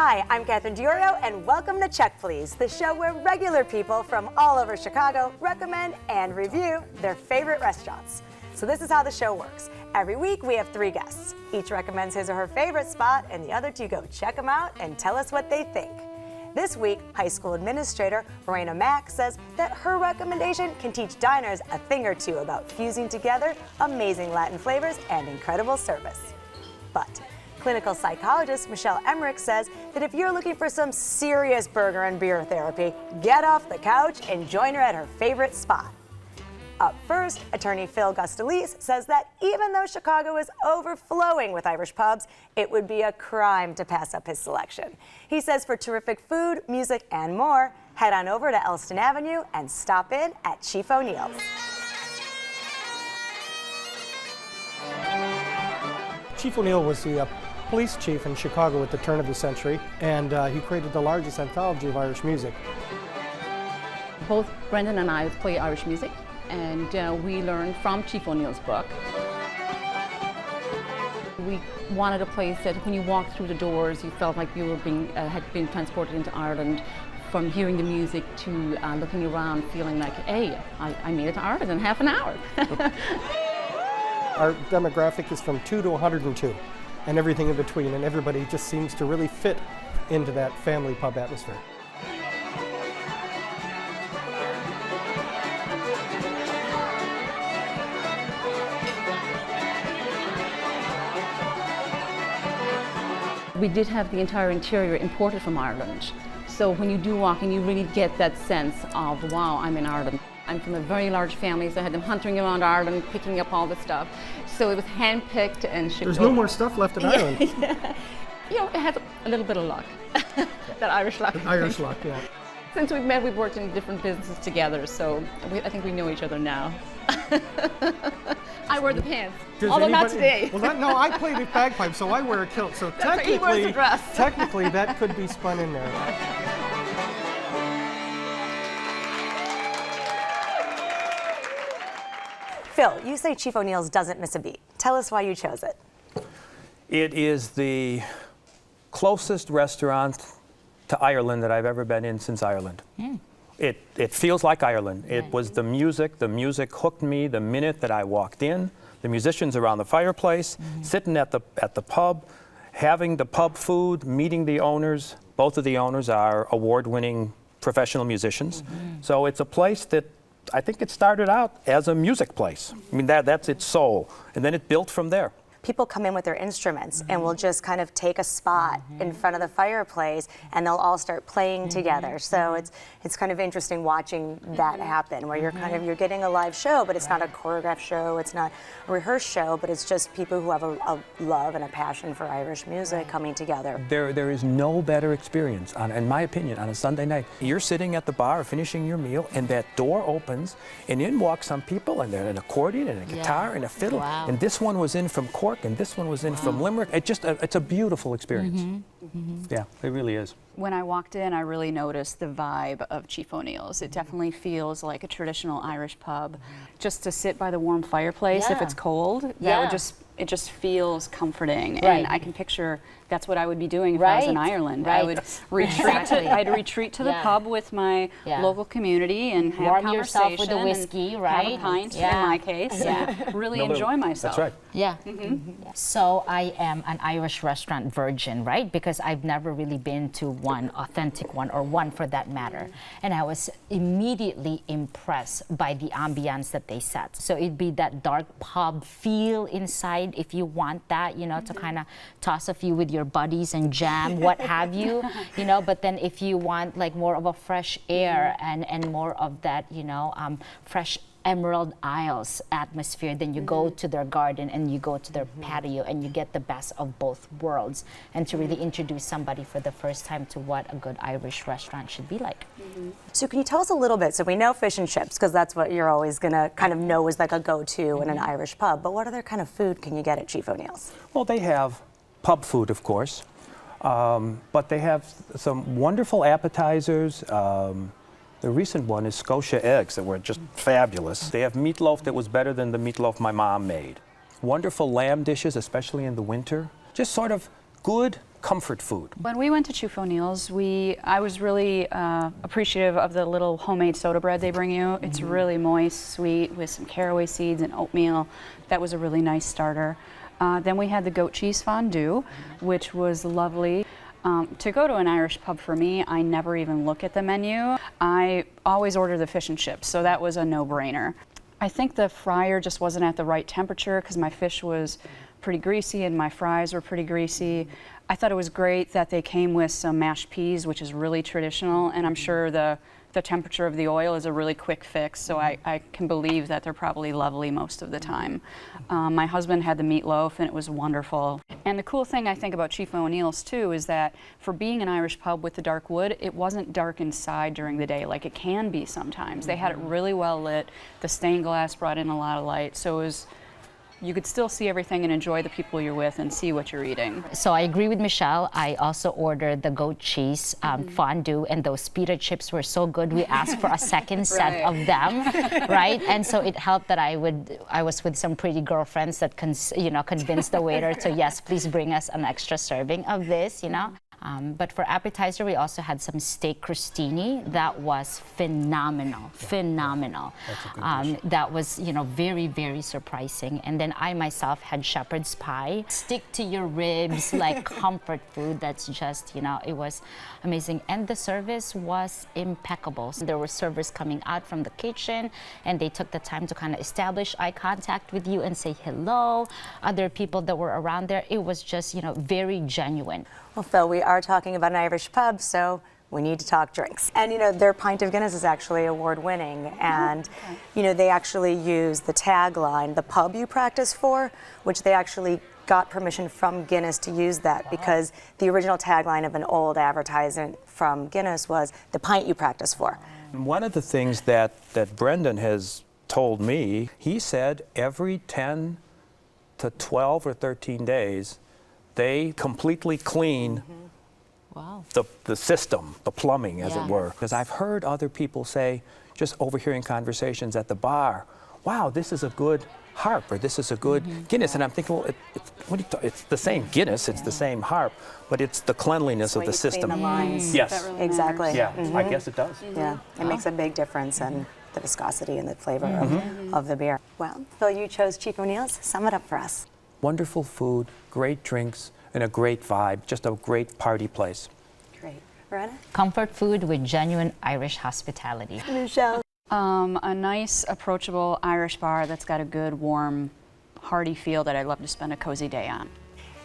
Hi, I'm Catherine Diorio, and welcome to Check Please, the show where regular people from all over Chicago recommend and review their favorite restaurants. So this is how the show works. Every week we have 3 guests. Each recommends his or her favorite spot, and the other 2 go check them out and tell us what they think. This week, high school administrator Raina Mack says that her recommendation can teach diners a thing or 2 about fusing together amazing Latin flavors and incredible service. But clinical psychologist Michelle Emmerich says that if you're looking for some serious burger and beer therapy, get off the couch and join her at her favorite spot. Up first, attorney Phil Gustalese says that even though Chicago is overflowing with Irish pubs, it would be a crime to pass up his selection. He says for terrific food, music, and more, head on over to Elston Avenue and stop in at Chief O'Neill's. Chief O'Neill was the police chief in Chicago at the turn of the century, and he created the largest anthology of Irish music. Both Brendan and I play Irish music, and we learned from Chief O'Neill's book. We wanted a place that when you walked through the doors, you felt like you were had been transported into Ireland, from hearing the music to looking around, feeling like, hey, I made it to Ireland in half an hour. Our demographic is from 2 to 102, and everything in between, and everybody just seems to really fit into that family pub atmosphere. We did have the entire interior imported from Ireland. So when you do walk in, you really get that sense of, wow, I'm in Ireland. I'm from a very large family, so I had them hunting around Ireland, picking up all the stuff. So it was hand-picked and shipped. There's no more stuff left in Ireland. Yeah. You know, it has a little bit of luck. That Irish luck. Irish luck, yeah. Since we've met, we've worked in different businesses together, so I think we know each other now. I wear the pants, although not today. Well, no, I play the bagpipe, so I wear a kilt. So he wears the dress. technically, that could be spun in there. Phil, you say Chief O'Neill's doesn't miss a beat. Tell us why you chose it. It is the closest restaurant to Ireland that I've ever been in since Ireland. It feels like Ireland. It was the music hooked me the minute that I walked in. The musicians around the fireplace, sitting at the pub, having the pub food, meeting the owners. Both of the owners are award-winning professional musicians. So it's a place that I think it started out as a music place. I mean, that's its soul. And then it built from there. People come in with their instruments and will just kind of take a spot in front of the fireplace and they'll all start playing together. So it's kind of interesting watching that happen, where you're getting a live show, but it's not a choreographed show, it's not a rehearsed show, but it's just people who have a love and a passion for Irish music coming together. There is no better experience, in my opinion, on a Sunday night. You're sitting at the bar finishing your meal, and that door opens, and in walk some people, and they're an accordion and a guitar and a fiddle, and this one was in from Cork, and this one was in from Limerick. It's a beautiful experience. Yeah, it really is. When I walked in, I really noticed the vibe of Chief O'Neill's. It definitely feels like a traditional Irish pub. Just to sit by the warm fireplace if it's cold, it just feels comforting. And I can picture that's what I would be doing if I was in Ireland. I would retreat to the pub with my local community and have warm conversation yourself with a whiskey, have a pint in my case. Really enjoy myself. That's right. Yeah. So I am an Irish restaurant virgin, right? Because I've never really been to one authentic one, or one for that matter. And I was immediately impressed by the ambiance that they set. So it'd be that dark pub feel inside if you want that, to kind of toss a few with your buddies and jam, what have you, but then if you want like more of a fresh air and more of that, fresh Emerald Isles atmosphere, then you go to their garden and you go to their patio and you get the best of both worlds, and to really introduce somebody for the first time to what a good Irish restaurant should be like. So can you tell us a little bit, so we know fish and chips, because that's what you're always gonna kind of know is like a go-to in an Irish pub, but what other kind of food can you get at Chief O'Neill's? Well, they have pub food, of course, but they have some wonderful appetizers. The recent one is Scotia eggs that were just fabulous. They have meatloaf that was better than the meatloaf my mom made. Wonderful lamb dishes, especially in the winter. Just sort of good comfort food. When we went to Chief O'Neill's, I was really appreciative of the little homemade soda bread they bring you. It's really moist, sweet, with some caraway seeds and oatmeal. That was a really nice starter. Then we had the goat cheese fondue, which was lovely. To go to an Irish pub for me, I never even look at the menu. I always order the fish and chips, so that was a no-brainer. I think the fryer just wasn't at the right temperature because my fish was pretty greasy and my fries were pretty greasy. I thought it was great that they came with some mashed peas, which is really traditional, and I'm sure the temperature of the oil is a really quick fix, so I can believe that they're probably lovely most of the time. My husband had the meatloaf, and it was wonderful. And the cool thing I think about Chief O'Neill's too is that for being an Irish pub with the dark wood, it wasn't dark inside during the day like it can be sometimes. They had it really well lit. The stained glass brought in a lot of light, so it was, you could still see everything and enjoy the people you're with and see what you're eating. So I agree with Michelle. I also ordered the goat cheese fondue, and those pita chips were so good. We asked for a second set of them, right? And so it helped that I was with some pretty girlfriends that convinced the waiter to, yes, please bring us an extra serving of this, But for appetizer, we also had some steak crostini. That was phenomenal, phenomenal. That's a good dish. That was, very, very surprising. And then I myself had shepherd's pie. Stick to your ribs, like comfort food. That's just, it was amazing. And the service was impeccable. So there were servers coming out from the kitchen, and they took the time to kind of establish eye contact with you and say hello. Other people that were around there, it was just, very genuine. Well, Phil, we are talking about an Irish pub, so we need to talk drinks. And their pint of Guinness is actually award-winning, and they actually use the tagline, "The pub you practice for," which they actually got permission from Guinness to use that because the original tagline of an old advertisement from Guinness was "The pint you practice for." One of the things that Brendan has told me, he said every 10 to 12 or 13 days, they completely clean the system, the plumbing, as it were. Because I've heard other people say, just overhearing conversations at the bar, wow, this is a good harp, or this is a good Guinness. And I'm thinking, well, it's the same Guinness, it's the same harp, but it's the cleanliness of the system. Clean the lines. Yes. Really Exactly. Yeah, I guess it does. Yeah, it makes a big difference in the viscosity and the flavor of the beer. Well, Phil, you chose Chief O'Neill's. Sum it up for us. Wonderful food, great drinks, and a great vibe, just a great party place. Great. Verena? Comfort food with genuine Irish hospitality. Michelle? A nice, approachable Irish bar that's got a good, warm, hearty feel that I'd love to spend a cozy day on.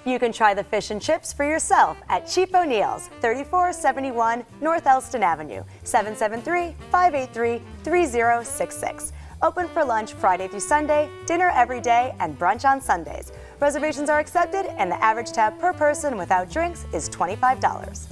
You can try the fish and chips for yourself at Chief O'Neill's, 3471 North Elston Avenue, 773-583-3066. Open for lunch Friday through Sunday, dinner every day, and brunch on Sundays. Reservations are accepted, and the average tab per person without drinks is $25.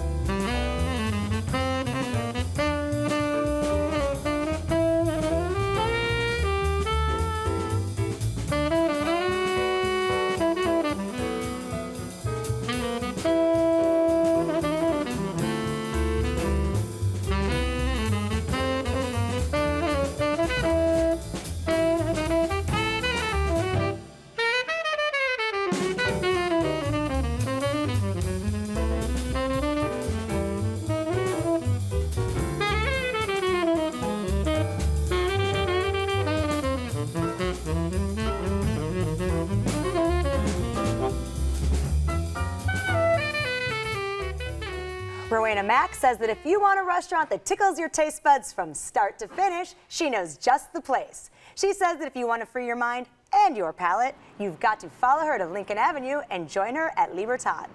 Rowena Mack says that if you want a restaurant that tickles your taste buds from start to finish, she knows just the place. She says that if you want to free your mind and your palate, you've got to follow her to Lincoln Avenue and join her at Libertad.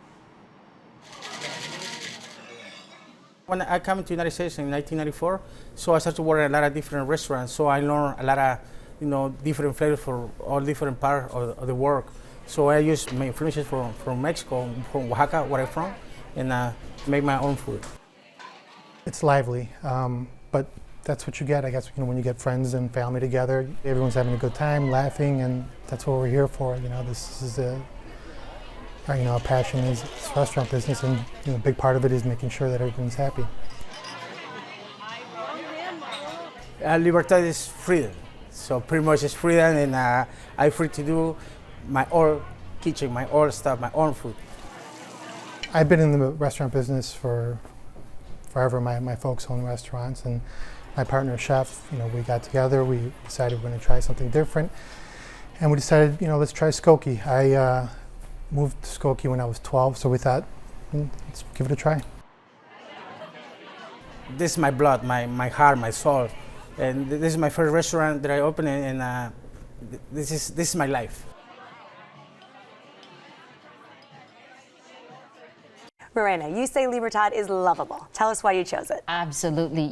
When I came to the United States in 1994, so I started to work at a lot of different restaurants. So I learned a lot of, different flavors for all different parts of the work. So I used my influences from Mexico, from Oaxaca, where I'm from, and make my own food. It's lively, but that's what you get, I guess, when you get friends and family together. Everyone's having a good time, laughing, and that's what we're here for. This is our passion is this restaurant business, and a big part of it is making sure that everyone's happy. Libertad is freedom, so pretty much it's freedom, and I'm free to do my own kitchen, my own stuff, my own food. I've been in the restaurant business for forever. My folks own restaurants, and my partner chef, we got together, we decided we're going to try something different, and we decided, let's try Skokie. I moved to Skokie when I was 12, so we thought, let's give it a try. This is my blood, my heart, my soul, and this is my first restaurant that I opened, and this is my life. Morena, you say Libertad is lovable. Tell us why you chose it. Absolutely.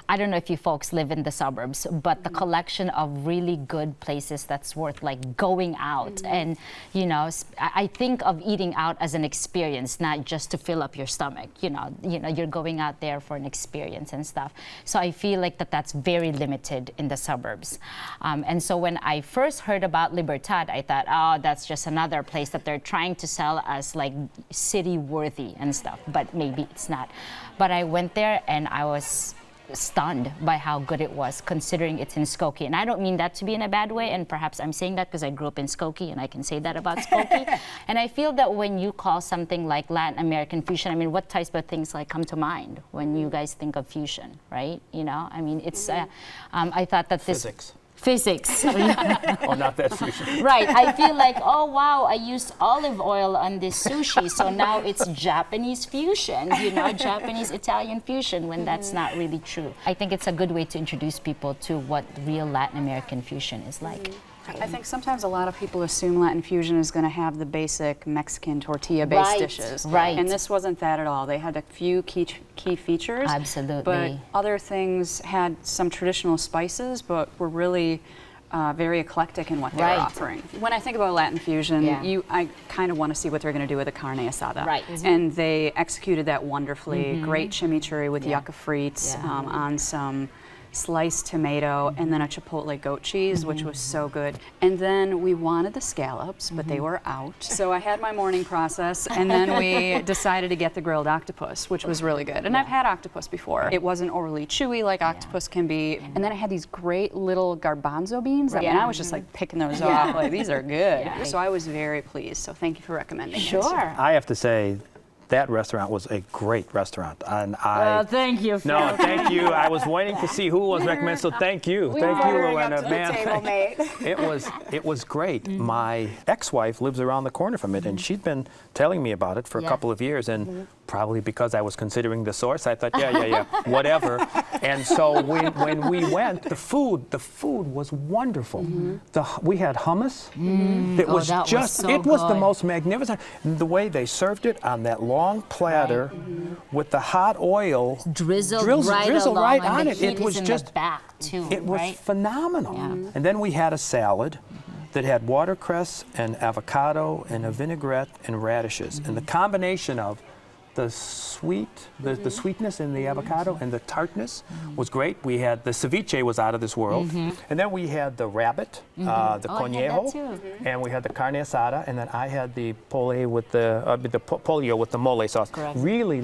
I don't know if you folks live in the suburbs, but the collection of really good places that's worth like going out. And, I think of eating out as an experience, not just to fill up your stomach. You're going out there for an experience and stuff. So I feel like that's very limited in the suburbs. And so when I first heard about Libertad, I thought, oh, that's just another place that they're trying to sell as like city worthy and stuff, but maybe it's not. But I went there and I was stunned by how good it was, considering it's in Skokie. And I don't mean that to be in a bad way, and perhaps I'm saying that because I grew up in Skokie and I can say that about Skokie. And I feel that when you call something like Latin American fusion, what types of things come to mind when you guys think of fusion, right? It's I thought that this physics. Oh, not that fusion. Right. I feel like, oh, wow, I used olive oil on this sushi, so now it's Japanese fusion, Japanese Italian fusion, when that's not really true. I think it's a good way to introduce people to what real Latin American fusion is like. I think sometimes a lot of people assume Latin fusion is going to have the basic Mexican tortilla-based dishes. Right. And this wasn't that at all. They had a few key features. Absolutely. But other things had some traditional spices, but were really very eclectic in what they were offering. When I think about Latin fusion, I kind of want to see what they're going to do with the carne asada. Right. And they executed that wonderfully. Great chimichurri with yucca frites on some sliced tomato, and then a chipotle goat cheese, which was so good. And then we wanted the scallops, but they were out. So I had my morning process, and then we decided to get the grilled octopus, which was really good. And I've had octopus before. It wasn't overly chewy like octopus can be. And then I had these great little garbanzo beans, and I was just like picking those off, like these are good. So I was very pleased. So thank you for recommending it. Sure. I have to say, that restaurant was a great restaurant, and thank you. No, thank you. I was waiting to see who was recommended, so thank you, Rowena. Man, it was great. My ex-wife lives around the corner from it, and she'd been telling me about it for a couple of years, and probably because I was considering the source, I thought, yeah, whatever. And so when we went, the food was wonderful. We had hummus. It was the most magnificent. The way they served it on that long platter with the hot oil drizzled right on it. It was just back too. It was phenomenal. Yeah. And then we had a salad that had watercress and avocado and a vinaigrette and radishes. And the combination of the sweetness in the avocado and the tartness was great. We had the ceviche was out of this world, and then we had the rabbit, the conejo, and we had the carne asada, and then I had the pollo with the mole sauce. Correct. Really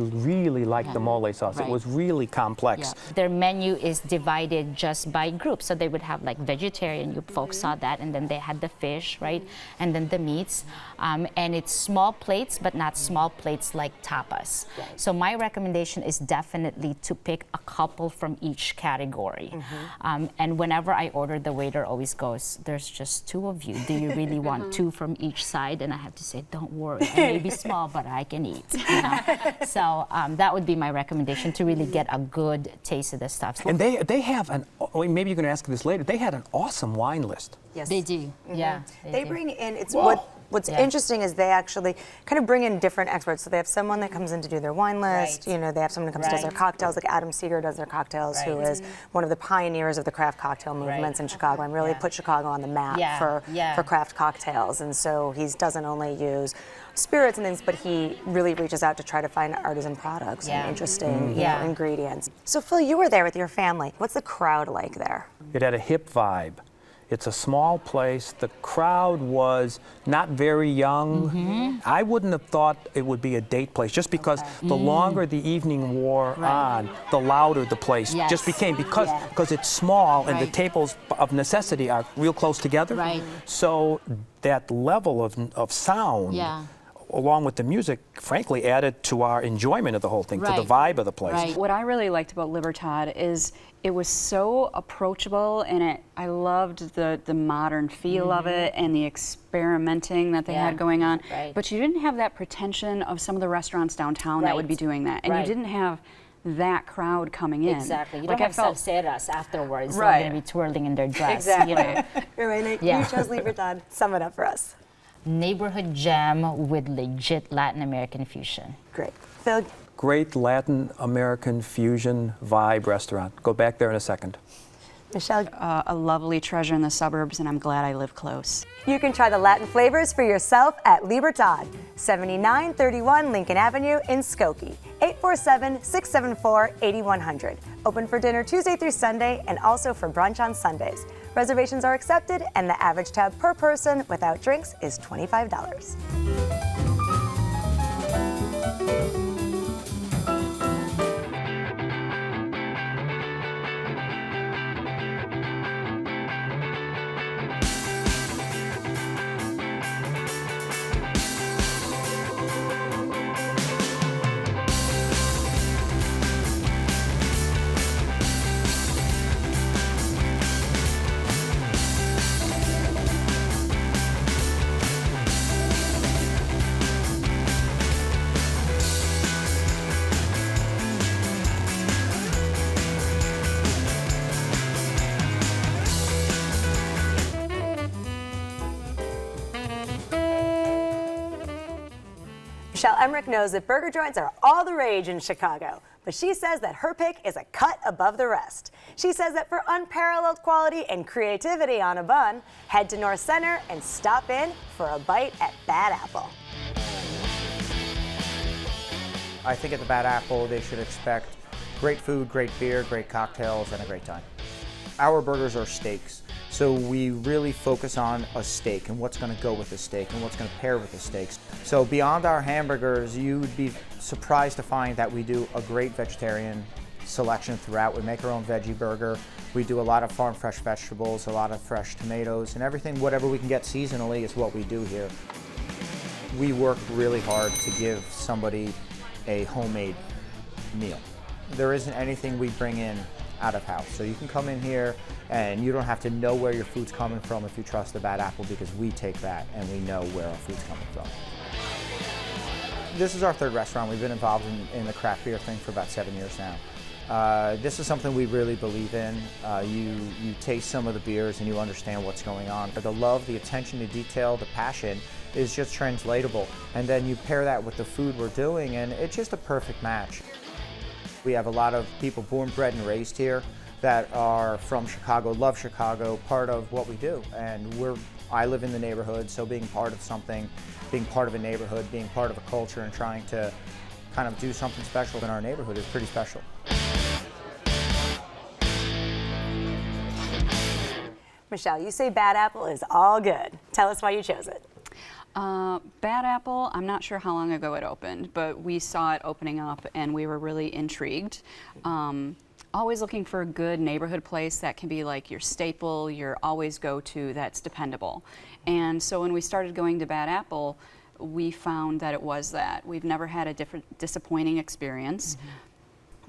liked the mole sauce. Right. It was really complex. Yeah. Their menu is divided just by groups, so they would have like vegetarian. You folks saw that, and then they had the fish, right, and then the meats, and it's small plates, but not small plates like tapas. So my recommendation is definitely to pick a couple from each category. And whenever I order, the waiter always goes, there's just two of you. Do you really want two from each side? And I have to say, don't worry, I may be small, but I can eat. So that would be my recommendation, to really get a good taste of the stuff. And they have maybe you're going to ask this later, they had an awesome wine list. Yes. They do, yeah. They bring in, what's interesting is they actually kind of bring in different experts. So they have someone that comes in to do their wine list. They have someone who comes does their cocktails, like Adam Seeger does their cocktails, who is one of the pioneers of the craft cocktail movements in Chicago and really put Chicago on the map for craft cocktails. And so he doesn't only use spirits and things, but he really reaches out to try to find artisan products and interesting ingredients. So Phil, you were there with your family. What's the crowd like there? It had a hip vibe. It's a small place. The crowd was not very young. I wouldn't have thought it would be a date place, just because the longer the evening wore on, the louder the place just became, because it's small and the tables of necessity are real close together. So that level of sound along with the music, frankly, added to our enjoyment of the whole thing, to the vibe of the place. Right. What I really liked about Libertad is it was so approachable, and I loved the modern feel of it and the experimenting that they had going on. Right. But you didn't have that pretension of some of the restaurants downtown that would be doing that, and you didn't have that crowd coming in. Exactly. You like don't have salseras afterwards. They're going to be twirling in their dress. Exactly. You're right, you chose Libertad. Sum it up for us. Neighborhood gem with legit Latin American fusion. Great. Phil? Great Latin American fusion vibe restaurant. Go back there in a second. Michelle? A lovely treasure in the suburbs, and I'm glad I live close. You can try the Latin flavors for yourself at Libertad, 7931 Lincoln Avenue in Skokie, 847-674-8100. Open for dinner Tuesday through Sunday and also for brunch on Sundays. Reservations are accepted, and the average tab per person without drinks is $25. Michelle Emmerich knows that burger joints are all the rage in Chicago, but she says that her pick is a cut above the rest. She says that for unparalleled quality and creativity on a bun, head to North Center and stop in for a bite at Bad Apple. I think at the Bad Apple they should expect great food, great beer, great cocktails, and a great time. Our burgers are steaks, so we really focus on a steak and what's going to go with the steak and what's going to pair with the steaks. So beyond our hamburgers, you would be surprised to find that we do a great vegetarian selection throughout. We make our own veggie burger. We do a lot of farm fresh vegetables, a lot of fresh tomatoes, and everything, whatever we can get seasonally is what we do here. We work really hard to give somebody a homemade meal. There isn't anything we bring in out of house. So you can come in here and you don't have to know where your food's coming from if you trust the Bad Apple, because we take that and we know where our food's coming from. This is our third restaurant. We've been involved in the craft beer thing for about 7 years now. This is something we really believe in. You taste some of the beers and you understand what's going on. The love, the attention to detail, the passion is just translatable. And then you pair that with the food we're doing and it's just a perfect match. We have a lot of people born, bred, and raised here that are from Chicago, love Chicago, part of what we do. And I live in the neighborhood, so being part of something, being part of a neighborhood, being part of a culture and trying to kind of do something special in our neighborhood is pretty special. Michelle, you say Bad Apple is all good. Tell us why you chose it. Bad Apple, I'm not sure how long ago it opened, but we saw it opening up and we were really intrigued. Always looking for a good neighborhood place that can be like your staple, your always go-to, that's dependable. And so when we started going to Bad Apple, we found that it was that. We've never had a disappointing experience.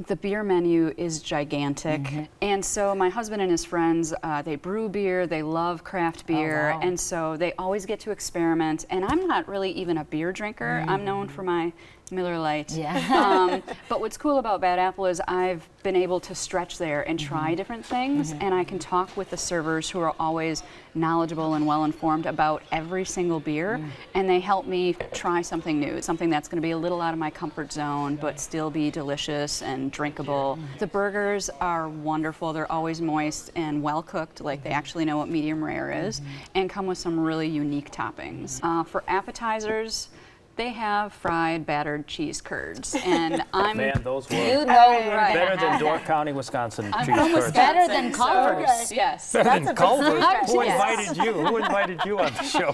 The beer menu is gigantic, and so my husband and his friends, they brew beer, they love craft beer, and so they always get to experiment, and I'm not really even a beer drinker. I'm known for my Miller Lite. Yeah. But what's cool about Bad Apple is I've been able to stretch there and try different things, and I can talk with the servers who are always knowledgeable and well-informed about every single beer, and they help me try something new, something that's going to be a little out of my comfort zone, but still be delicious and drinkable. The burgers are wonderful. They're always moist and well-cooked, like they actually know what medium rare is, and come with some really unique toppings. For appetizers, they have fried battered cheese curds, and I'm Man, those were right. better than Door County, Wisconsin cheese from curds. Better than Culver's. Yes. Better than Culver's. Who Yes. invited you? Who invited you on the show?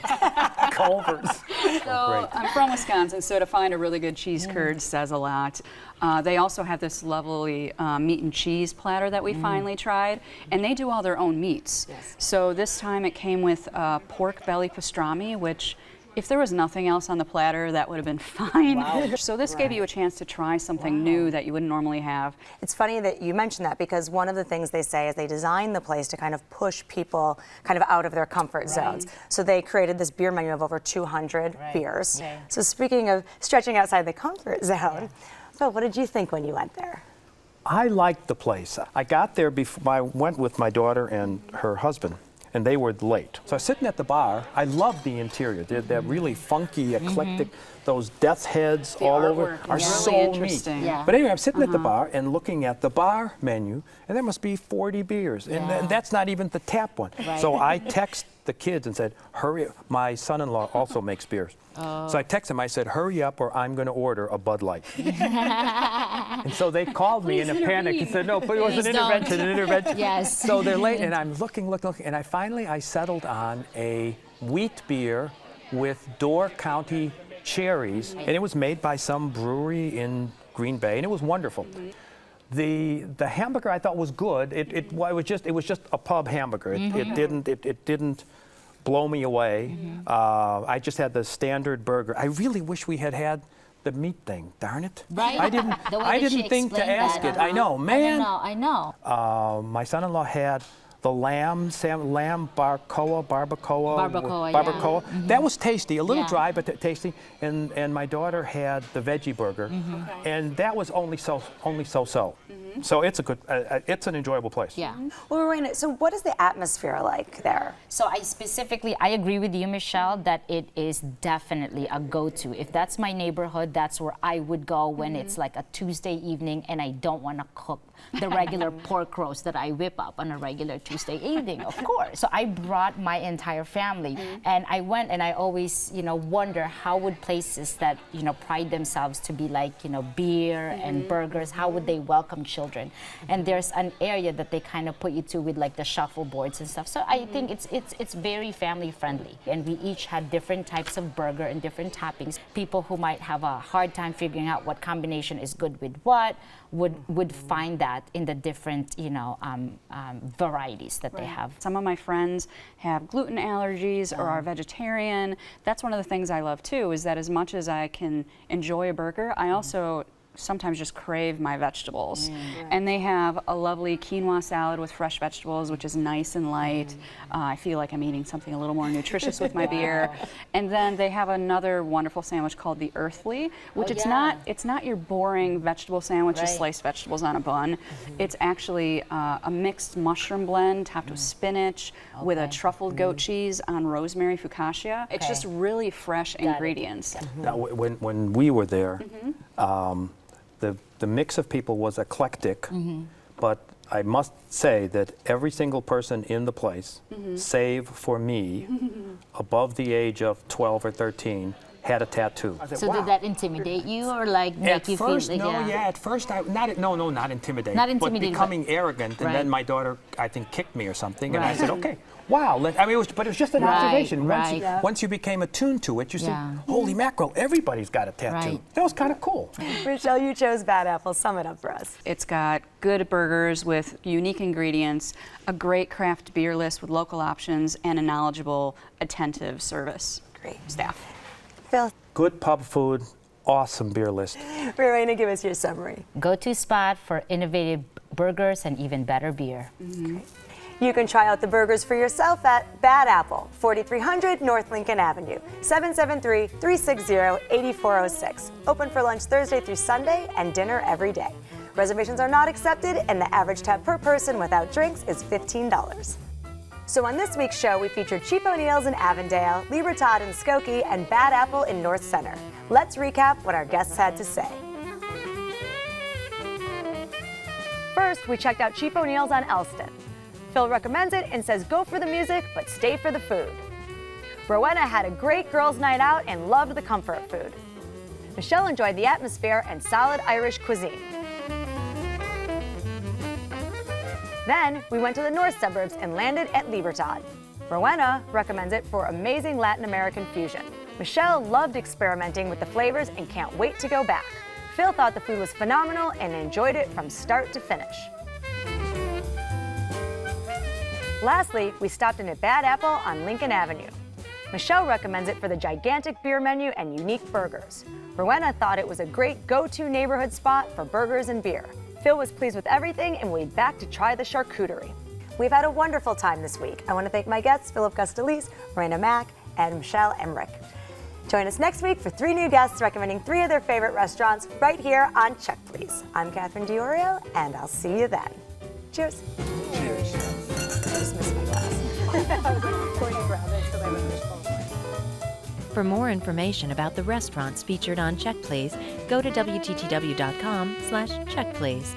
Culver's. So I'm from Wisconsin, so to find a really good cheese curd says a lot. They also have this lovely meat and cheese platter that we finally tried, and they do all their own meats. So this time it came with pork belly pastrami, which If there was nothing else on the platter, that would have been fine. So this gave you a chance to try something new that you wouldn't normally have. It's funny that you mentioned that because one of the things they say is they designed the place to kind of push people kind of out of their comfort zones. So they created this beer menu of over 200 beers. So speaking of stretching outside the comfort zone, Phil, what did you think when you went there? I liked the place. I got there before I went with my daughter and her husband, and they were late. So I was sitting at the bar. I loved the interior. They're really funky, eclectic. Those death's heads all over are so neat. But anyway, I'm sitting at the bar and looking at the bar menu, and there must be 40 beers, and that's not even the tap one. So I text the kids and said, hurry up. My son-in-law also makes beers. So I texted him, I said, hurry up or I'm going to order a Bud Light. And so they called me in a panic and said, no, but it was an intervention. Yes. So they're late, and I'm looking, and I finally settled on a wheat beer with Door County cherries, and it was made by some brewery in Green Bay, and it was wonderful. The hamburger I thought was good. It was just a pub hamburger. It didn't blow me away. I just had the standard burger. I really wish we had the meat thing. Darn it! Right? I didn't think to ask it. I know, man. I know. My son-in-law had the lamb barbacoa. That was tasty, a little dry but tasty. And my daughter had the veggie burger, and that was only so. So it's a good, it's an enjoyable place. Yeah. Well, Rowena, so what is the atmosphere like there? So I agree with you, Michelle, that it is definitely a go-to. If that's my neighborhood, that's where I would go when it's like a Tuesday evening and I don't want to cook the regular pork roast that I whip up on a regular Tuesday evening, of course. So I brought my entire family, and I went, and I always, wonder how would places that, pride themselves to be like, beer and burgers, how would they welcome children? And there's an area that they kind of put you to with like the shuffleboards and stuff. So I think it's very family friendly, and we each had different types of burger and different toppings. People who might have a hard time figuring out what combination is good with what would find that in the different varieties that they have. Some of my friends have gluten allergies or are vegetarian. That's one of the things I love too, is that as much as I can enjoy a burger, I also sometimes just crave my vegetables. And they have a lovely quinoa salad with fresh vegetables, which is nice and light. I feel like I'm eating something a little more nutritious with my beer. And then they have another wonderful sandwich called the Earthly, which it's not your boring vegetable sandwich, just sliced vegetables on a bun. It's actually a mixed mushroom blend topped with spinach with a truffled goat cheese on rosemary focaccia. It's just really fresh ingredients. Now, when we were there, the mix of people was eclectic, but I must say that every single person in the place, save for me, above the age of 12 or 13, had a tattoo. So did that intimidate you, or like make you feel like, at first not intimidating. Not intimidating, but becoming arrogant, and then my daughter, I think, kicked me or something, and I said, okay. Wow, it was just an observation. Once you became attuned to it, you said, holy mackerel, everybody's got a tattoo. That was kind of cool. Michelle, you chose Bad Apple. Sum it up for us. It's got good burgers with unique ingredients, a great craft beer list with local options, and a knowledgeable, attentive service staff. Phil. Good pub food, awesome beer list. Rowena, give us your summary. Go-to spot for innovative burgers and even better beer. You can try out the burgers for yourself at Bad Apple, 4300 North Lincoln Avenue, 773-360-8406. Open for lunch Thursday through Sunday and dinner every day. Reservations are not accepted, and the average tab per person without drinks is $15. So on this week's show, we featured Chief O'Neill's in Avondale, Libertad in Skokie, and Bad Apple in North Center. Let's recap what our guests had to say. First, we checked out Chief O'Neill's on Elston. Phil recommends it and says go for the music, but stay for the food. Rowena had a great girls' night out and loved the comfort food. Michelle enjoyed the atmosphere and solid Irish cuisine. Then we went to the north suburbs and landed at Libertad. Rowena recommends it for amazing Latin American fusion. Michelle loved experimenting with the flavors and can't wait to go back. Phil thought the food was phenomenal and enjoyed it from start to finish. Lastly, we stopped in at Bad Apple on Lincoln Avenue. Michelle recommends it for the gigantic beer menu and unique burgers. Rowena thought it was a great go-to neighborhood spot for burgers and beer. Phil was pleased with everything and will be back to try the charcuterie. We've had a wonderful time this week. I want to thank my guests, Philip Gustalis, Rowena Mack, and Michelle Emmerich. Join us next week for 3 new guests recommending 3 of their favorite restaurants right here on Check Please. I'm Catherine Diorio, and I'll see you then. Cheers. Cheers. I just missed my glass. I was like pointing around it because I have a fishbowl. For more information about the restaurants featured on Check Please, go to WTTW.com/checkplease.